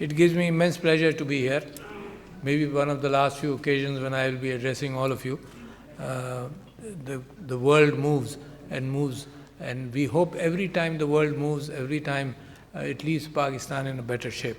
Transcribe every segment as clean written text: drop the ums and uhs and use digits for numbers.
It gives me immense pleasure to be here. Maybe one of the last few occasions when I will be addressing all of you. The world moves and moves, and we hope every time the world moves, every time it leaves Pakistan in a better shape.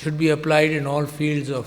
should be applied in all fields of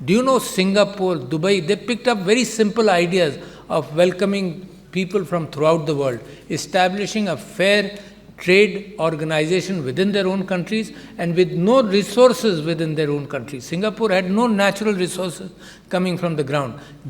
Do you know Singapore, Dubai, they picked up very simple ideas of welcoming people from throughout the world, establishing a fair trade organization within their own countries and with no resources within their own countries. Singapore had no natural resources coming from the ground.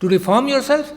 To reform yourself?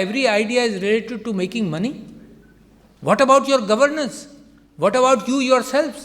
every idea is related to making money? What about your governance? What about you yourselves?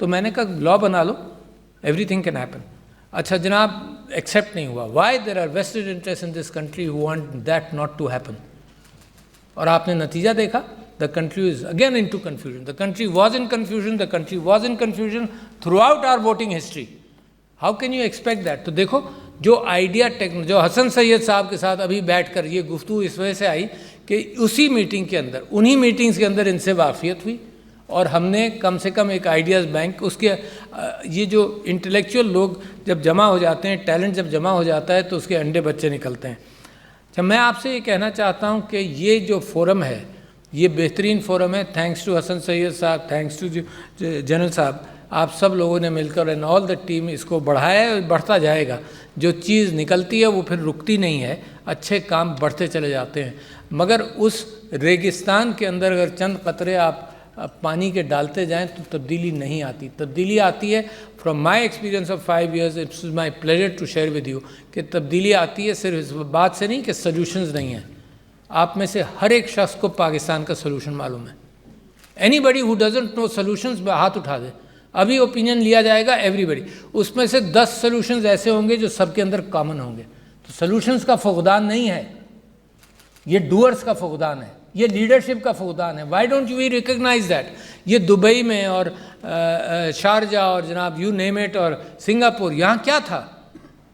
تو میں نے کہا لا بنا لو, everything can happen. اچھا جناب, accept نہیں ہوا. Why there are vested interest in this country who want that not to happen. اور آپ نے نتیجہ دیکھا, the country is again into confusion. The country was in confusion. The country was in confusion throughout our voting history. How can you expect that? تو دیکھو جو idea جو حسن سید صاحب کے ساتھ ابھی بیٹھ کر یہ گفتگو اس وجہ سے آئی کہ اسی میٹنگ کے اندر, انہی میٹنگز کے اندر ان سے واقفیت ہوئی, اور ہم نے کم سے کم ایک آئیڈیاز بینک, اس کے یہ جو انٹلیکچوئل لوگ جب جمع ہو جاتے ہیں, ٹیلنٹ جب جمع ہو جاتا ہے تو اس کے انڈے بچے نکلتے ہیں. جب میں آپ سے یہ کہنا چاہتا ہوں کہ یہ جو فورم ہے یہ بہترین فورم ہے. تھینکس ٹو حسن سید صاحب, تھینکس ٹو جنرل صاحب, آپ سب لوگوں نے مل کر اینڈ آل دا ٹیم اس کو بڑھایا ہے, بڑھتا جائے گا. جو چیز نکلتی ہے وہ پھر رکتی نہیں ہے, اچھے کام بڑھتے چلے جاتے ہیں. مگر اس ریگستان کے اندر اگر چند قطرے آپ پانی کے ڈالتے جائیں تو تبدیلی نہیں آتی. تبدیلی آتی ہے from my experience of 5 years. It's my pleasure to share with you کہ تبدیلی آتی ہے صرف اس بات سے نہیں کہ سلیوشنز نہیں ہیں. آپ میں سے ہر ایک شخص کو پاکستان کا سلوشن معلوم ہے. Anybody who doesn't know solutions ہاتھ اٹھا دے. ابھی اوپینین لیا جائے گا ایوری بڈی, اس میں سے 10 سلوشنز ایسے ہوں گے جو سب کے اندر کامن ہوں گے. تو سلوشنز کا فقدان نہیں ہے, یہ ڈوئرس کا فقدان ہے, یہ لیڈرشپ کا فقدان ہے. Why don't you recognise that? یہ دبئی میں اور شارجہ اور جناب یو نیم اٹ اور سنگاپور, یہاں کیا تھا؟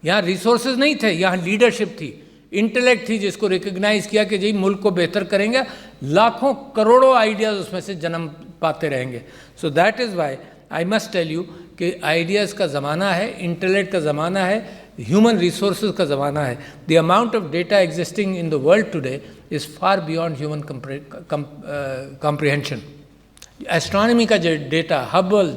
یہاں ریسورسز نہیں تھے, یہاں لیڈرشپ تھی, انٹلیکٹ تھی, جس کو ریکگنائز کیا کہ جی ملک کو بہتر کریں گے. لاکھوں کروڑوں آئیڈیاز اس میں سے جنم پاتے رہیں گے. So that is why I must tell you کہ آئیڈیاز کا زمانہ ہے, انٹلیکٹ کا زمانہ ہے, ہیومن ریسورسز کا زمانہ ہے. The amount of data existing in the world today is for beyond human comprehension. Astronomy کا جو data, Hubble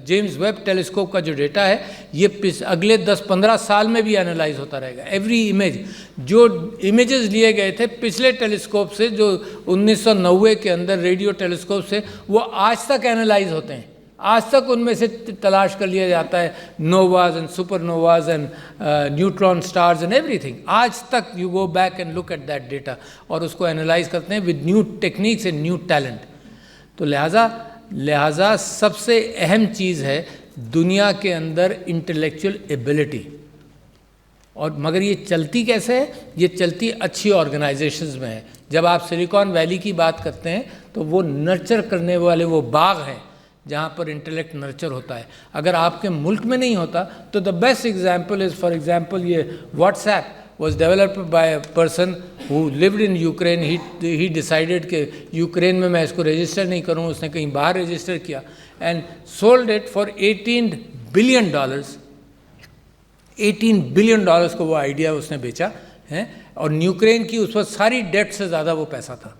James Webb telescope کا جو ڈیٹا ہے, یہ اگلے 10-15 سال میں بھی انالائز ہوتا رہے گا. ایوری امیج, جو امیجز لیے گئے تھے پچھلے ٹیلیسکوپ سے, جو 1990 کے اندر ریڈیو ٹیلیسکوپ سے, وہ آج تک انالائز ہوتے ہیں. آج تک ان میں سے تلاش کر لیا جاتا ہے novas and super novas and neutron stars and ایوری تھنگ. آج تک you go back and look at that data اور اس کو انالائز کرتے ہیں with new techniques and new talent. تو لہٰذا سب سے اہم چیز ہے دنیا کے اندر انٹلیکچوئل ایبلٹی. اور مگر یہ چلتی کیسے ہے؟ یہ چلتی اچھی آرگنائزیشنز میں ہے. جب آپ سلیکان ویلی کی بات کرتے ہیں تو وہ نرچر کرنے والے وہ باغ ہیں جہاں پر انٹلیکٹ نرچر ہوتا ہے. اگر آپ کے ملک میں نہیں ہوتا تو the best example is, for example یہ WhatsApp was developed by a person who lived in Ukraine. He decided کہ یوکرین میں اس کو رجسٹر نہیں کروں, اس نے کہیں باہر رجسٹر کیا and sold it for $18 billion. $18 billion کو وہ آئیڈیا اس نے بیچا ہے, اور یوکرین کی اس وقت ساری ڈیٹ سے زیادہ وہ پیسہ تھا.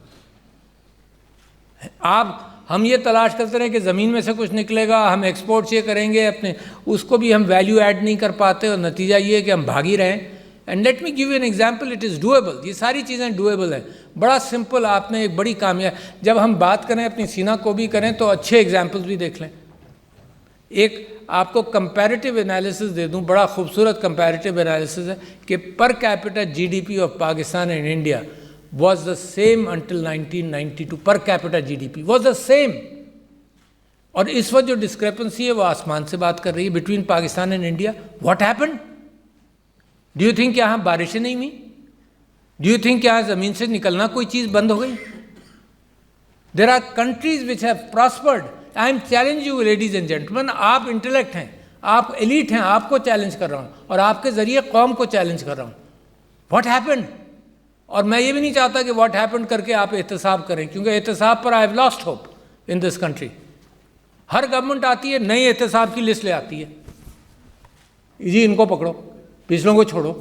ہم یہ تلاش کرتے رہے کہ زمین میں سے کچھ نکلے گا, ہم ایکسپورٹ یہ کریں گے اپنے, اس کو بھی ہم ویلیو ایڈ نہیں کر پاتے, اور نتیجہ یہ ہے کہ ہم بھاگی رہیں. And let me give you an example, it is doable. یہ ساری چیزیں ڈویبل ہیں, بڑا سمپل. آپ نے ایک بڑی کامیاب, جب ہم بات کریں اپنی سینہ کو بھی کریں تو اچھے ایگزامپلس بھی دیکھ لیں. ایک آپ کو کمپیریٹیو انالیسس دے دوں, بڑا خوبصورت کمپیریٹیو انالیسس ہے کہ per capita G D P of Pakistan and India was the same until 1992. per capita GDP was the same. اور اس وقت جو ڈسکریپنسی ہے وہ آسمان سے بات کر رہی ہے between Pakistan and India. What happened? Do you think یہاں بارشیں نہیں ہوئی؟ ڈو یو تھنک یہاں زمین سے نکلنا کوئی چیز بند ہو گئی؟ There are countries which have prospered. I am challenge you ladies and gentlemen, آپ انٹلیکٹ ہیں, آپ ایلیٹ ہیں, آپ کو چیلنج کر رہا ہوں, اور آپ کے ذریعے قوم کو چیلنج کر رہا ہوں. What happened? اور میں یہ بھی نہیں چاہتا کہ واٹ ہیپن کر کے آپ احتساب کریں, کیونکہ احتساب پر I have lost hope in this country. ہر گورنمنٹ آتی ہے نئی احتساب کی لسٹ لے آتی ہے, جی ان کو پکڑو, پچھلوں کو چھوڑو.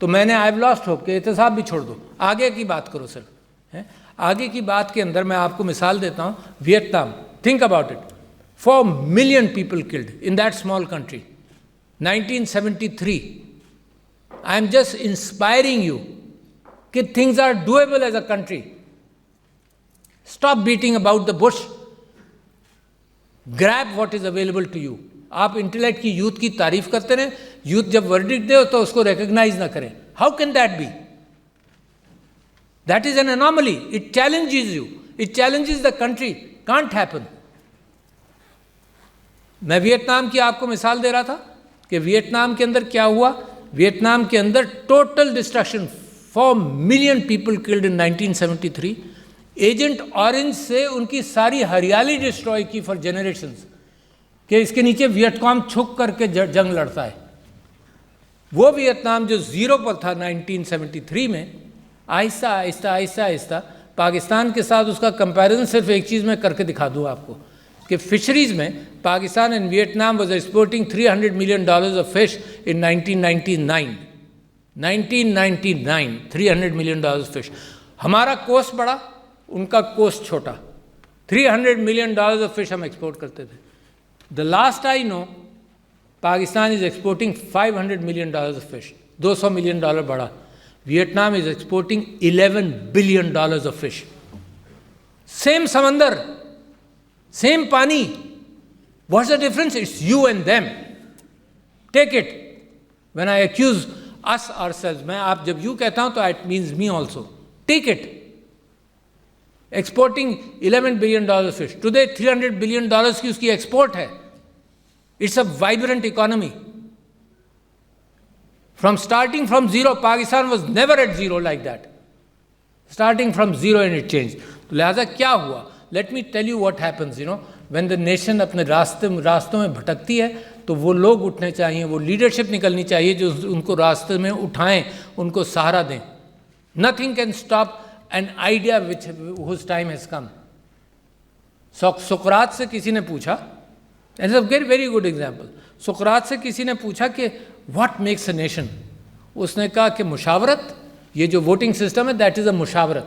تو میں نے آئی ہیو لاسٹ ہوپ کہ احتساب بھی چھوڑ دو, آگے کی بات کرو سر. آگے کی بات کے اندر میں آپ کو مثال دیتا ہوں. Vietnam, think about it, 4 million people killed in that small country. 1973. I am just inspiring you کہ things are doable as a country. Stop beating about the bush. Grab what is available to you. آپ intellect کی youth کی تعریف کرتے رہیں, youth جب verdict دے تو اس کو ریکگنائز نہ کریں. How can that be? That is an anomaly. It challenges you. It challenges the country. Can't happen. میں ویتنام کی آپ کو مثال دے رہا تھا کہ ویتنام کے اندر کیا ہوا. ویتنام کے اندر total destruction, 4 million people killed in 1973. Agent orange سے ان کی ساری ہریالی ڈسٹروائے کی فار جنریشنز, کہ اس کے نیچے ویت کام چھک کر کے جنگ لڑتا ہے. وہ ویتنام جو زیرو پر تھا 1973 میں, آہستہ آہستہ آہستہ آہستہ پاکستان کے ساتھ اس کا کمپیریزن صرف ایک چیز میں کر کے دکھا دوں آپ کو کہ فشریز میں Pakistan and Vietnam was exporting $300 million of fish in 1999. 300 million dollars fish. ہمارا کوسٹ بڑا, ان کا کوسٹ چھوٹا. $300 million آف فش ہم ایکسپورٹ کرتے تھے. The last I know Pakistan is exporting $500 million of fish, $200 million بڑا. Vietnam is exporting $11 billion of fish. Same سمندر, سیم پانی. What's the difference? It's you and them. Take it. When I accused us ourselves, میں آپ جب you کہتا ہوں تو it means me also. Take it. Exporting $11 billion fish. Today $300 billion کی اس کی ایکسپورٹ ہے. It's a vibrant economy. starting from zero, Pakistan was never at zero like that. Starting from zero and it changed. تو لہٰذا کیا ہوا؟ Let me tell you what happens, when the nation اپنے راستوں میں بھٹکتی ہے تو وہ لوگ اٹھنے چاہیے, وہ لیڈرشپ نکلنی چاہیے جو ان کو راستے میں اٹھائیں, ان کو سہارا دیں. Nothing can stop an idea whose time has come. سقراط سے کسی نے پوچھا, and it's a very good example. سقراط سے کسی نے پوچھا کہ what makes a nation? اس نے کہا کہ مشاورت. یہ جو ووٹنگ سسٹم ہے دیٹ از اے مشاورت.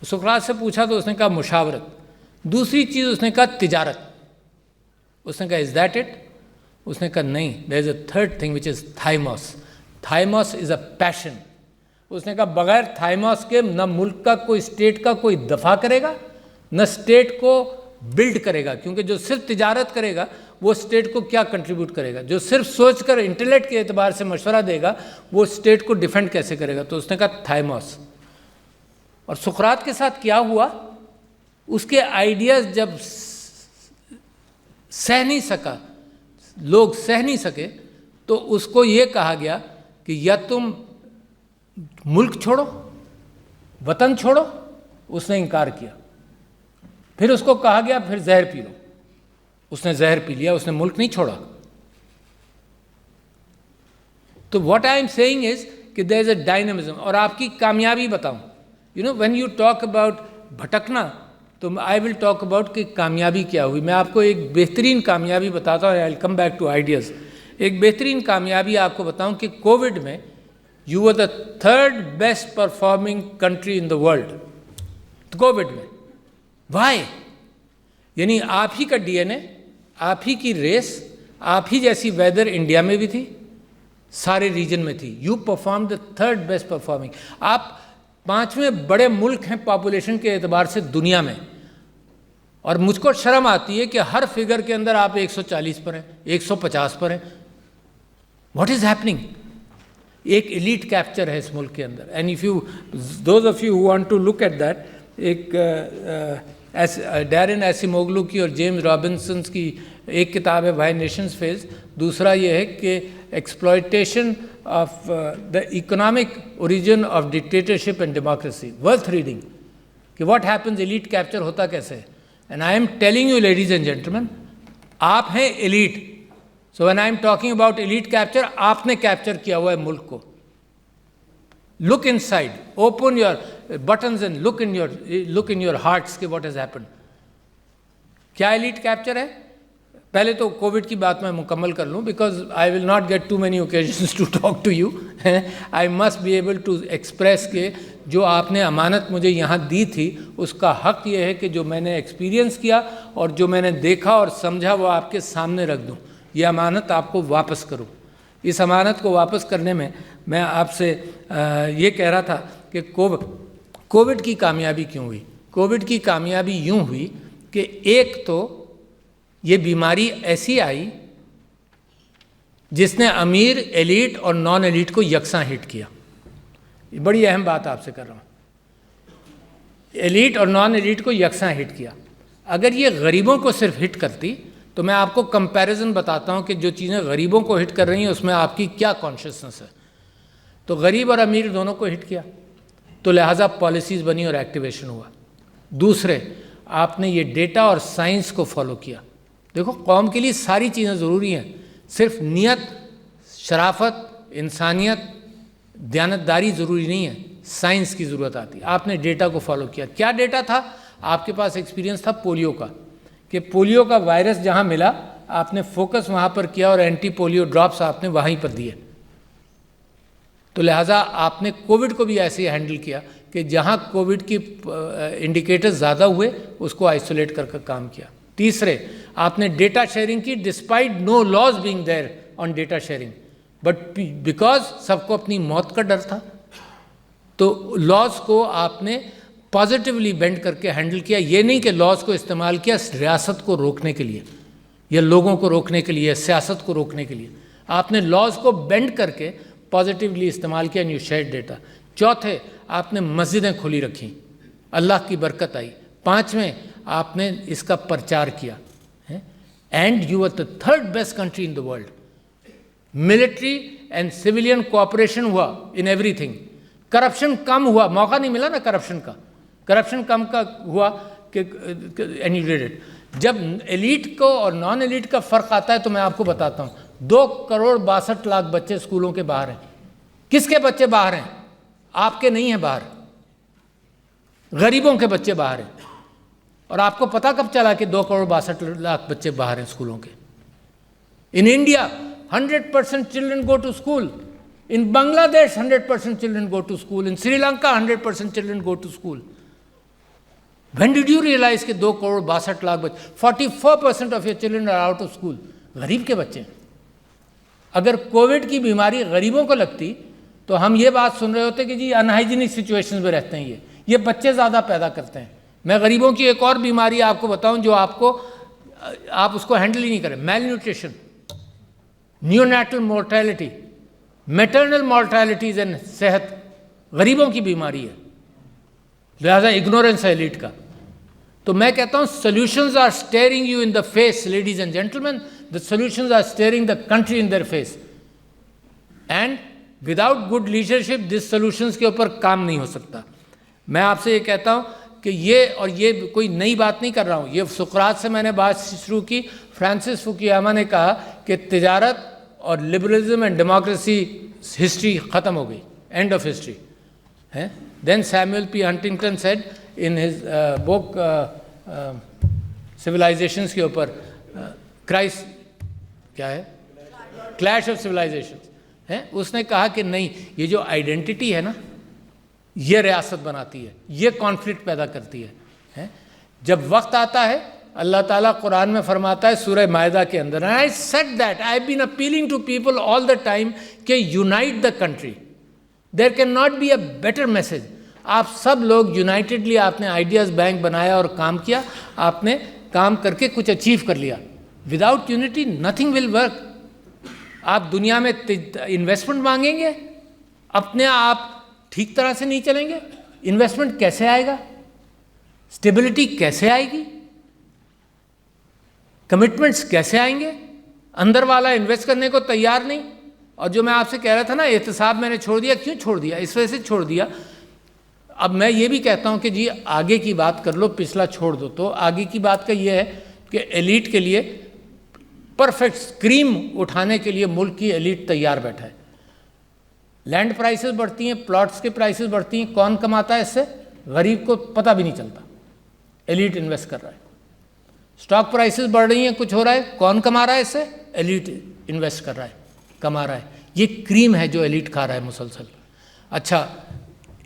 سقراط سے پوچھا تو اس نے کہا مشاورت. دوسری چیز اس نے کہا تجارت. اس نے کہا از دیٹ اٹ؟ اس نے کہا نہیں, دیر از اے تھرڈ تھنگ وچ از تھائموس. تھائموس از اے پیشن. اس نے کہا بغیر تھائموس کے نہ ملک کا کوئی اسٹیٹ کا کوئی دفاع کرے گا, نہ اسٹیٹ کو بلڈ کرے گا, کیونکہ جو صرف تجارت کرے گا وہ اسٹیٹ کو کیا کنٹریبیوٹ کرے گا؟ جو صرف سوچ کر انٹلیکٹ کے اعتبار سے مشورہ دے گا وہ اسٹیٹ کو ڈیفینڈ کیسے کرے گا؟ تو اس نے کہا تھائموس. اور سقراط کے ساتھ کیا ہوا؟ اس کے آئیڈیاز جب سہ نہیں سکا, لوگ سہ نہیں سکے, تو اس کو یہ کہا گیا کہ یا تم ملک چھوڑو, وطن چھوڑو. اس نے انکار کیا. پھر اس کو کہا گیا پھر زہر پی لو. اس نے زہر پی لیا, اس نے ملک نہیں چھوڑا. تو واٹ آئی ایم سیئنگ از کہ دیر از اے ڈائنامزم. اور آپ کی کامیابی بتاؤں, وین یو ٹاک اباؤٹ بھٹکنا, تو آئی ول ٹاک اباؤٹ کہ کامیابی کیا ہوئی. میں آپ کو ایک بہترین کامیابی بتاتا ہوں. I will come back to ideas. ایک بہترین کامیابی آپ کو بتاؤں کہ کووڈ میں you are the third best performing country in the world. Covid میں وائی؟ یعنی آپ ہی کا ڈی این اے, آپ ہی کی ریس, آپ ہی جیسی ویدر انڈیا میں بھی تھی, سارے ریجن میں تھی. You perform the third best performing. آپ 5ویں بڑے ملک ہیں پاپولیشن کے اعتبار سے دنیا میں, اور مجھ کو شرم آتی ہے کہ ہر فگر کے اندر آپ 140 پر ہیں, 150 پر ہیں. What is happening? ایک ایلیٹ کیپچر ہے اس ملک کے اندر. And if you those of you who want to look at that, ایک ڈیرن ایسیموگلو کی اور جیمز رابنسنس کی ایک کتاب ہے وائی نیشنز فیلز. دوسرا یہ ہے کہ exploitation of the economic origin of dictatorship and democracy. Worth reading کہ واٹ ہیپنز, ایلیٹ کیپچر ہوتا کیسے ہے. And I'm telling you ladies and gentlemen, آپ ہیں elite. So when I'm talking about elite capture, آپ نے capture کیا ہوا ہے ملک کو. Look inside, open your buttons and look in your hearts کہ what has happened. کیا ایلیٹ کیپچر ہے؟ پہلے تو کووڈ کی بات میں مکمل کر لوں, because I will not get too many occasions to talk to you. I must be able to express کہ جو آپ نے امانت مجھے یہاں دی تھی اس کا حق یہ ہے کہ جو میں نے ایکسپیرینس کیا اور جو میں نے دیکھا اور سمجھا وہ آپ کے سامنے رکھ دوں. یہ امانت آپ کو واپس کروں. اس امانت کو واپس کرنے میں آپ سے یہ کہہ رہا تھا کہ کووڈ کی کامیابی کیوں ہوئی. کووڈ کی کامیابی یوں ہوئی کہ ایک تو یہ بیماری ایسی آئی جس نے امیر, ایلیٹ اور نان ایلیٹ کو یکساں ہٹ کیا. یہ بڑی اہم بات آپ سے کر رہا ہوں. ایلیٹ اور نان ایلیٹ کو یکساں ہٹ کیا. اگر یہ غریبوں کو صرف ہٹ کرتی تو میں آپ کو کمپیریزن بتاتا ہوں کہ جو چیزیں غریبوں کو ہٹ کر رہی ہیں اس میں آپ کی کیا کانشیسنس ہے. تو غریب اور امیر دونوں کو ہٹ کیا, تو لہٰذا پالیسیز بنی اور ایکٹیویشن ہوا. دوسرے, آپ نے یہ ڈیٹا اور سائنس کو فالو کیا. دیکھو قوم کے لیے ساری چیزیں ضروری ہیں, صرف نیت, شرافت, انسانیت, دیانتداری ضروری نہیں ہے, سائنس کی ضرورت آتی ہے. آپ نے ڈیٹا کو فالو کیا. کیا ڈیٹا تھا؟ آپ کے پاس ایکسپیرینس تھا پولیو کا, کہ پولیو کا وائرس جہاں ملا آپ نے فوکس وہاں پر کیا اور اینٹی پولیو ڈراپس آپ نے وہیں پر دیے. تو لہٰذا آپ نے کووڈ کو بھی ایسے ہی ہینڈل کیا کہ جہاں کووڈ کی انڈیکیٹرز زیادہ ہوئے اس کو آئسولیٹ کر کام کیا. تیسرے, آپ نے ڈیٹا شیئرنگ کی despite no laws being there on data sharing, but because سب کو اپنی موت کا ڈر تھا تو لاز کو آپ نے پازیٹیولی بینڈ کر کے ہینڈل کیا. یہ نہیں کہ لاز کو استعمال کیا ریاست کو روکنے کے لیے یا لوگوں کو روکنے کے لیے, سیاست کو روکنے کے لیے. آپ نے لاز کو بینڈ کر کے پازیٹیولی استعمال کیا, اینڈ یو شیئرڈ ڈیٹا. چوتھے, آپ نے مسجدیں کھلی رکھیں, اللہ کی برکت آئی. پانچویں, آپ نے اس کا پرچار کیا, and you are the third best country in the world. Military and civilian cooperation ہوا ان ایوری تھنگ. کرپشن کم ہوا, موقع نہیں ملا نا کرپشن کا, کرپشن کم کا ہوا کہ اینڈ یو ڈیڈ اٹ. جب ایلیٹ کو اور نان ایلیٹ کا فرق آتا ہے تو میں آپ کو بتاتا ہوں. 2.62 کروڑ بچے اسکولوں کے باہر ہیں. کس کے بچے باہر ہیں؟ آپ کے نہیں ہیں باہر, غریبوں کے بچے باہر ہیں. اور آپ کو پتہ کب چلا کہ 2.62 کروڑ بچے باہر ہیں اسکولوں کے؟ In India 100% children go to school. In Bangladesh 100% children go to school. In Sri Lanka 100% children go to school. When did you realize کہ 2.62 کروڑ بچے, 44% of your children are out of school. غریب کے بچے. اگر کووڈ کی بیماری غریبوں کو لگتی تو ہم یہ بات سن رہے ہوتے کہ جی انہائیجینک سچویشنز میں رہتے ہیں, یہ بچے زیادہ پیدا کرتے ہیں. میں غریبوں کی ایک اور بیماری آپ کو بتاؤں جو آپ اس کو ہینڈل ہی نہیں کریں. Malnutrition, neonatal mortality, maternal mortalities and صحت غریبوں کی بیماری ہے, لہذا اگنورنس ہے ایلیٹ کا. تو میں کہتا ہوں solutions are staring you in the face, ladies and gentlemen. The solutions are staring the country in their face. And without good leadership, these solutions کے اوپر کام نہیں ہو سکتا. میں آپ سے یہ کہتا ہوں کہ یہ کوئی نئی بات نہیں کر رہا ہوں, یہ سقراط سے میں نے بات شروع کی. فرانسس فوکویاما نے کہا کہ تجارت اور لبرلزم اینڈ ڈیموکریسی ہسٹری ختم ہو گئی, and of history. Then Samuel P. Huntington said in his book Civilizations کے اوپر, Clash of Civilizations, اس نے کہا کہ نہیں, یہ جو آئیڈینٹی ہے نا یہ ریاست بناتی ہے, یہ کانفلکٹ پیدا کرتی ہے. جب وقت آتا ہے اللہ تعالیٰ قرآن میں فرماتا ہے سورہ مائدہ کے اندر, I said that I have been appealing to people all the time کہ unite the country. There cannot be a better message. آپ سب لوگ یونائٹڈلی آپ نے آئیڈیاز بینک بنایا اور کام کیا, آپ نے کام کر کے کچھ اچیو کر لیا. Without unity nothing will work. آپ دنیا میں انویسٹمنٹ مانگیں گے, اپنے آپ ٹھیک طرح سے نہیں چلیں گے, انویسٹمنٹ کیسے آئے گا, اسٹیبلٹی کیسے آئے گی, کمٹمنٹس کیسے آئیں گے؟ اندر والا انویسٹ کرنے کو تیار نہیں. اور جو میں آپ سے کہہ رہا تھا نا احتساب میں نے چھوڑ دیا, کیوں چھوڑ دیا؟ اس وجہ سے چھوڑ دیا. اب میں یہ بھی کہتا ہوں کہ جی آگے کی بات کر لو, پچھلا چھوڑ دو. تو آگے کی بات کا یہ ہے کہ ایلیٹ کے لیے پرفیکٹ اسکریم اٹھانے کے لیے ملک کی ایلیٹ تیار بیٹھا ہے. لینڈ پرائسز بڑھتی ہیں, پلاٹس کے پرائسز بڑھتی ہیں, کون کماتا ہے اس سے؟ غریب کو پتہ بھی نہیں چلتا, ایلیٹ انویسٹ کر رہا ہے. اسٹاک پرائسز بڑھ رہی ہیں, کچھ ہو رہا ہے, کون کما رہا ہے اس سے؟ ایلیٹ انویسٹ کر رہا ہے, کما رہا ہے. یہ کریم ہے جو ایلیٹ کھا رہا ہے مسلسل. اچھا,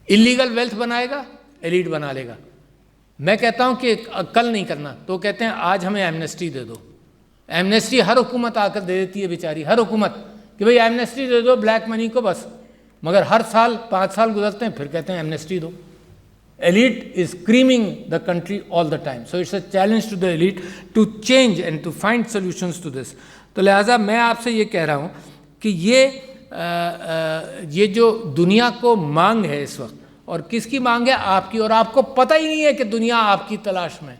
اللیگل ویلتھ بنائے گا, ایلیٹ بنا لے گا. میں کہتا ہوں کہ کل نہیں کرنا, تو کہتے ہیں آج ہمیں ایمنیسٹی دے دو. ایمنیسٹی ہر حکومت آ کر دے دیتی ہے بیچاری, ہر حکومت, کہ بھئی ایمنیسٹی دے دو بلیک منی کو بس. مگر ہر سال 5 سال گزرتے ہیں پھر کہتے ہیں ایمنیسٹی دو. Elite is screaming the country all the time. So it's a challenge to the elite to change and to find solutions to this. تو لہٰذا میں آپ سے یہ کہہ رہا ہوں کہ یہ جو دنیا کو مانگ ہے اس وقت, اور کس کی مانگ ہے؟ آپ کی. اور آپ کو پتہ ہی نہیں ہے کہ دنیا آپ کی تلاش میں.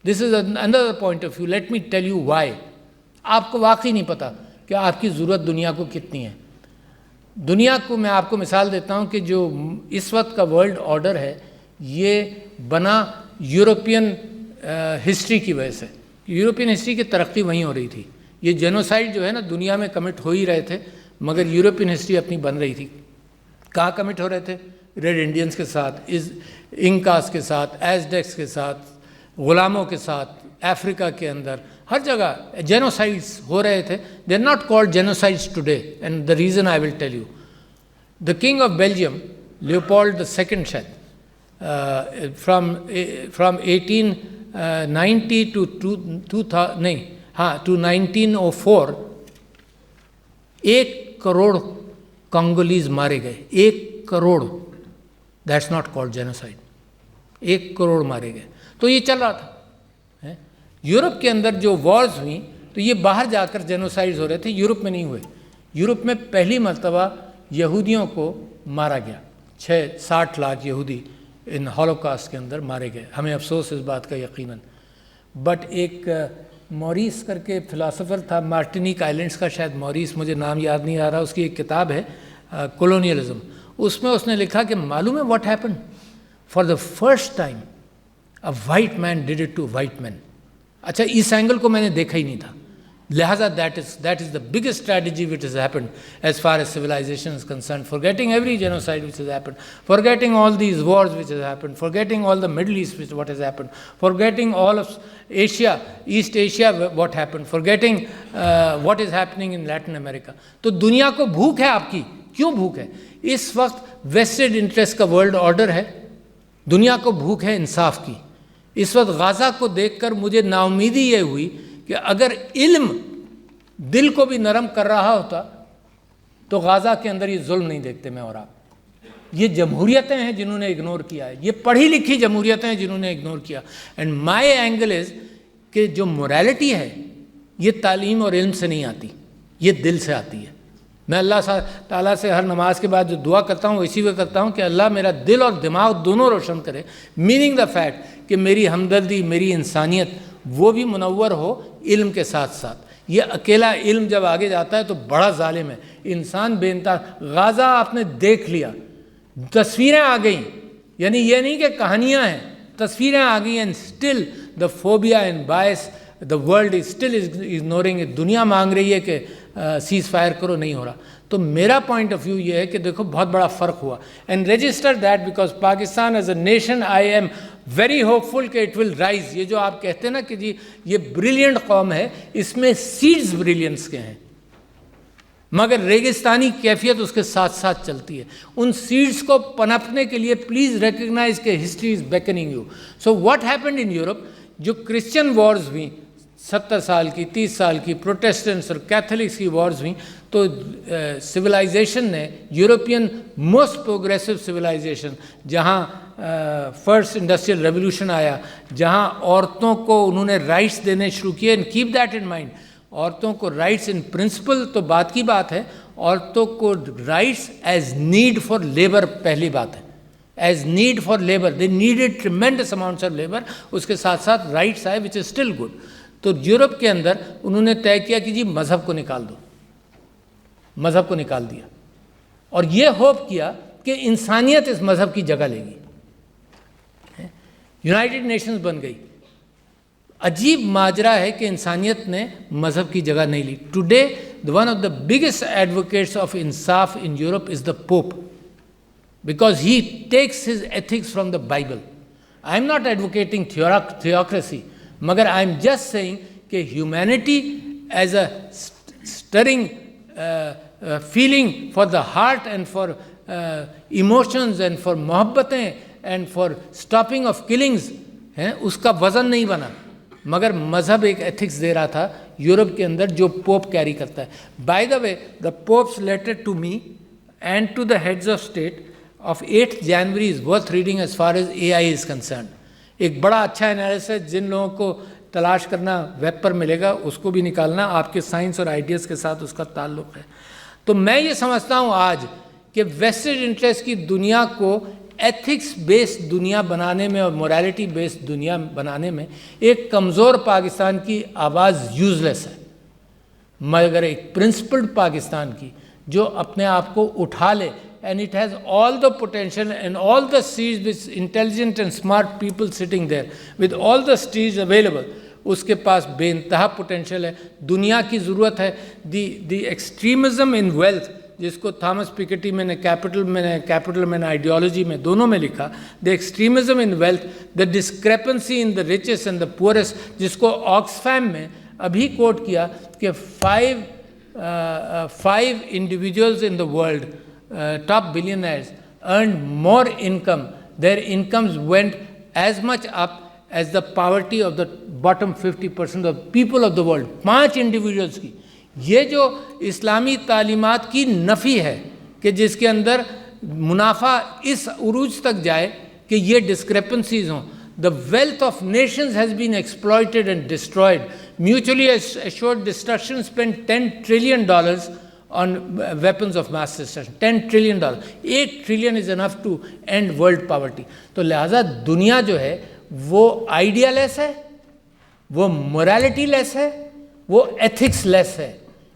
This is another point of view. Let me tell you why. آپ کو واقعی نہیں پتہ کہ آپ کی ضرورت دنیا کو کتنی ہے. دنیا کو میں آپ کو مثال دیتا ہوں کہ جو اس وقت کا ورلڈ آرڈر ہے یہ بنا یورپین ہسٹری کی وجہ سے. یورپین ہسٹری کی ترقی وہیں ہو رہی تھی. یہ جینوسائڈ جو ہے نا دنیا میں کمٹ ہو ہی رہے تھے, مگر یورپین ہسٹری اپنی بن رہی تھی. کہاں کمٹ ہو رہے تھے؟ ریڈ انڈینس کے ساتھ, انکاس کے ساتھ, ایزڈیکس کے ساتھ, غلاموں کے ساتھ, افریقہ کے اندر ہر جگہ جینوسائڈس ہو رہے تھے. They are not called genocides today, and the reason I will tell you. The king of Belgium Leopold II شاید فرام 1890 to 1904 1 کروڑ کانگولیز مارے گئے. 1 crore. That's not called genocide. 1 crore مارے گئے. تو یہ چل رہا تھا. یورپ کے اندر جو وارز ہوئیں تو یہ باہر جا کر جینوسائڈز ہو رہے تھے, یورپ میں نہیں ہوئے. یورپ میں پہلی مرتبہ یہودیوں کو مارا گیا. 60 لاکھ یہودی ان ہولوکاسٹ کے اندر مارے گئے. ہمیں افسوس اس بات کا یقیناً. بٹ ایک موریس کر کے فلاسفر تھا, مارٹینیک آئلینڈس کا شاید, موریس, مجھے نام یاد نہیں آ رہا, اس کی ایک کتاب ہے کولونیلزم. اس میں اس نے لکھا کہ معلوم ہے what happen for the first time a white man did it to white man. اچھا اس اینگل کو میں نے دیکھا ہی نہیں تھا, لہٰذا that is the biggest strategy which has happened as far as civilization is concerned, forgetting every genocide which has happened, forgetting all these wars which has happened, forgetting all the Middle East which what has happened, forgetting all of Asia, East Asia what happened, forgetting what is happening in Latin America. تو دنیا کو بھوک ہے آپ کی. کیوں بھوک ہے؟ اس وقت ویسٹڈ انٹرسٹ کا ورلڈ آرڈر ہے. دنیا کو بھوک ہے انصاف کی. اس وقت غازہ کو دیکھ کر مجھے نا امیدی یہ ہوئی کہ اگر علم دل کو بھی نرم کر رہا ہوتا تو غازہ کے اندر یہ ظلم نہیں دیکھتے میں اور آپ. یہ جمہوریتیں ہیں جنہوں نے اگنور کیا ہے, یہ پڑھی لکھی جمہوریتیں ہیں جنہوں نے اگنور کیا. اینڈ مائی اینگل از کہ جو morality ہے یہ تعلیم اور علم سے نہیں آتی, یہ دل سے آتی ہے. میں اللہ تعالیٰ سے ہر نماز کے بعد جو دعا کرتا ہوں اسی وقت کرتا ہوں کہ اللہ میرا دل اور دماغ دونوں روشن کرے. میننگ دا فیکٹ کہ میری ہمدردی, میری انسانیت وہ بھی منور ہو علم کے ساتھ ساتھ. یہ اکیلا علم جب آگے جاتا ہے تو بڑا ظالم ہے انسان بے انتہا. غازہ آپ نے دیکھ لیا, تصویریں آ گئیں, یعنی یہ نہیں کہ کہانیاں ہیں, تصویریں آ گئی ہیں. Still the phobia and bias the world is still ignoring it. دنیا مانگ رہی ہے کہ سیز فائر کرو, نہیں ہو رہا. تو میرا پوائنٹ آف ویو یہ ہے کہ دیکھو بہت بڑا فرق ہوا. And register that because Pakistan as a nation I am very hopeful کہ اٹ ول رائز. یہ جو آپ کہتے ہیں نا کہ جی یہ بریلینٹ قوم ہے, اس میں سیڈز بریلینس کے ہیں, مگر ریگستانی کیفیت اس کے ساتھ ساتھ چلتی ہے. ان سیڈز کو پنپنے کے لیے پلیز ریکگنائز کہ history is beckoning you. So what happened in Europe, جو کرسچن وارز ہوئیں 70 سال کی, 30 سال کی, پروٹیسٹنٹس اور کیتھولکس کی وارز ہوئیں, تو سویلائزیشن نے, یورپین موسٹ پروگریسو سویلائزیشن, جہاں فرسٹ انڈسٹریل ریولوشن آیا, جہاں عورتوں کو انہوں نے رائٹس دینے شروع کیے. And keep that in mind, عورتوں کو رائٹس ان پرنسپل تو بات کی بات ہے, عورتوں کو rights as need for labour پہلی بات ہے. As need for labour, they needed tremendous amounts of labour. اس کے ساتھ ساتھ رائٹس آئے وچ از اسٹل گڈ. تو یورپ کے اندر انہوں نے طے کیا کہ جی مذہب کو نکال دو, مذہب کو نکال دیا, اور یہ ہوپ کیا کہ انسانیت اس مذہب کی جگہ لے گی. یونائٹڈ نیشنز بن گئی. عجیب ماجرا ہے کہ انسانیت نے مذہب کی جگہ نہیں لی. Today one of the biggest advocates of انصاف in Europe is the Pope, because he takes his ethics from the Bible. I am not advocating theocracy, مگر I am just saying کہ humanity as a stirring feeling for the heart and for emotions and for محبتیں and for stopping of killings, اس کا وزن نہیں بنا, مگر مذہب ایک ایتھکس دے رہا تھا یورپ کے اندر جو پوپ کیری کرتا ہے. By the way, the Pope's letter to me and to the heads of state of 8th January is worth reading as far as AI is concerned. ایک بڑا اچھا انالیسس ہے, جن لوگوں کو تلاش کرنا ویب پر ملے گا, اس کو بھی نکالنا, آپ کے سائنس اور آئیڈیاز کے ساتھ اس کا تعلق ہے. تو میں یہ سمجھتا ہوں آج کہ ویسٹڈ انٹرسٹ کی دنیا کو ایتھکس بیسڈ دنیا بنانے میں اور مورالٹی بیسڈ دنیا بنانے میں ایک کمزور پاکستان کی آواز یوزلیس ہے، مگر ایک پرنسپلڈ پاکستان کی جو اپنے آپ کو اٹھا لے، and it has all the potential and all the seeds with intelligent and smart people sitting there with all the seeds available. اس کے پاس بے انتہا پوٹینشیل ہے. دنیا کی ضرورت ہے دی ایکسٹریمزم ان ویلتھ، جس کو تھامس پیکیٹی میں نے کیپٹل میں نے آئیڈیالوجی میں دونوں میں لکھا. The extremism in wealth, the discrepancy in the richest and the poorest, جس کو آکسفیم میں ابھی کوٹ کیا کہ 5 individuals in the world, top billionaires, earned more income. Their incomes went as much up as the poverty of the bottom 50% of people of the world. 5 individuals کی. یہ جو اسلامی تعلیمات کی نفی ہے کہ جس کے اندر منافع اس عروج تک جائے کہ یہ ڈسکریپنسیز ہوں. The wealth of nations has been exploited and destroyed. Mutually assured destruction spent $10 trillion on weapons of mass destruction. $10 trillion. 8 trillion is enough to end world poverty. تو لہٰذا دنیا جو ہے وہ آئیڈیا لیس ہے، وہ مورالٹی لیس ہے، وہ ایتھکس لیس ہے.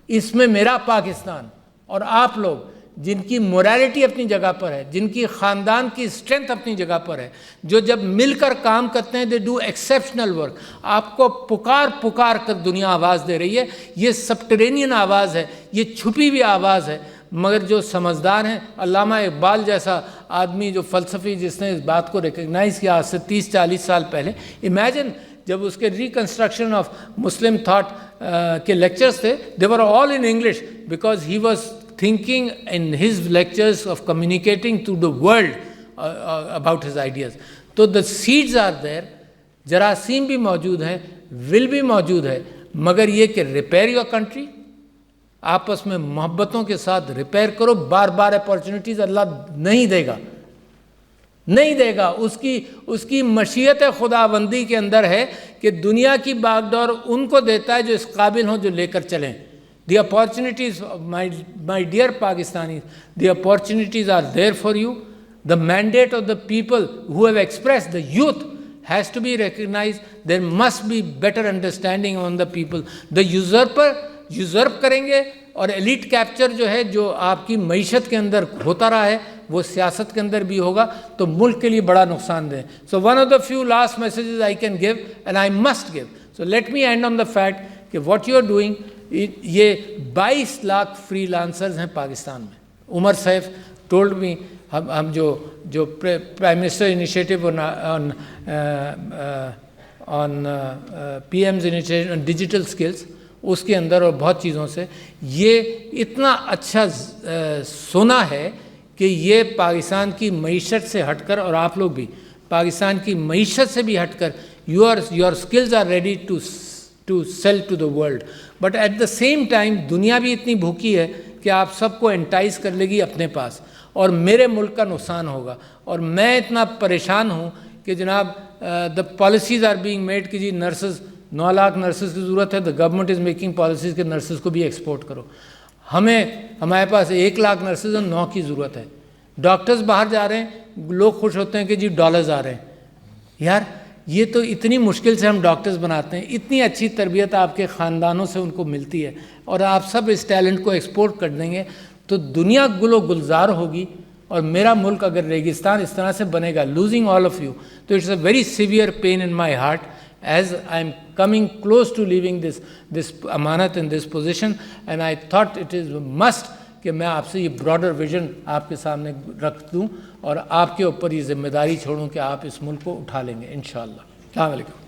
اس میں میرا پاکستان اور آپ لوگ جن کی مورالٹی اپنی جگہ پر ہے، جن کی خاندان کی اسٹرینتھ اپنی جگہ پر ہے، جو جب مل کر کام کرتے ہیں دے ڈو ایکسیپشنل ورک. آپ کو پکار کر دنیا آواز دے رہی ہے. یہ سبٹرینین آواز ہے، یہ چھپی ہوئی آواز ہے، مگر جو سمجھدار ہیں، علامہ اقبال جیسا آدمی جو فلسفی جس نے اس بات کو ریکگنائز کیا آج سے 30-40 سال پہلے. امیجن جب اس کے ریکنسٹرکشن آف مسلم تھاٹ کے لیکچرز تھے، they were all in English because he was thinking in his lectures of communicating to the world about his ideas. تو the seeds are there. جراثیم بھی موجود ہیں، will بھی موجود ہے، مگر یہ کہ repair your country، آپس میں محبتوں کے ساتھ ریپیئر کرو. بار بار اپارچونیٹیز اللہ نہیں دے گا، نہیں دے گا. اس کی مشیت خداوندی کے اندر ہے کہ دنیا کی باغ ڈور ان کو دیتا ہے جو اس قابل ہوں، جو لے کر چلیں. The opportunities, my dear Pakistanis, the opportunities are there for you. The mandate of the people who have expressed, the youth, has to be recognized. There must be better understanding among the people. The usurp کریں گے اور elite capture جو ہے، جو آپ کی معیشت کے اندر ہوتا رہا ہے، وہ سیاست کے اندر بھی ہوگا تو ملک کے لیے بڑا نقصان دہ. So one of the few last messages I can give and I must give. So let me end on the fact کہ what you are doing، یہ 22 لاکھ فری لانسرز ہیں پاکستان میں. عمر سیف ٹولڈ می، ہم جو prime minister initiative on PM's initiative on digital skills, اس کے اندر اور بہت چیزوں سے یہ اتنا اچھا سونا ہے کہ یہ پاکستان کی معیشت سے ہٹ کر، اور آپ لوگ بھی پاکستان کی معیشت سے بھی ہٹ کر، your skills are ready to sell to the world. But at the same time دنیا بھی اتنی بھوکی ہے کہ آپ سب کو انٹائز کر لے گی اپنے پاس، اور میرے ملک کا نقصان ہوگا. اور میں اتنا پریشان ہوں کہ جناب the policies are being made کہ جی نرسز 9 لاکھ نرسز کی ضرورت ہے. the government is making policies کہ نرسز کو بھی ایکسپورٹ کرو. ہمارے پاس 1 لاکھ نرسز اور 9 کی ضرورت ہے. ڈاکٹرز باہر جا رہے ہیں، لوگ خوش ہوتے ہیں کہ جی ڈالرز آ رہے ہیں. یار یہ تو اتنی مشکل سے ہم ڈاکٹرز بناتے ہیں، اتنی اچھی تربیت آپ کے خاندانوں سے ان کو ملتی ہے، اور آپ سب اس ٹیلنٹ کو ایکسپورٹ کر دیں گے تو دنیا گل و گلزار ہوگی. اور میرا ملک اگر ریگستان اس طرح سے بنے گا، لوزنگ آل آف یو، تو it's a very severe pain in my heart as I am coming close to leaving this امانت in this position. And I thought it is must کہ میں آپ سے یہ براڈر ویژن آپ کے سامنے رکھ دوں اور آپ کے اوپر یہ ذمہ داری چھوڑوں کہ آپ اس ملک کو اٹھا لیں گے انشاءاللہ. السلام علیکم.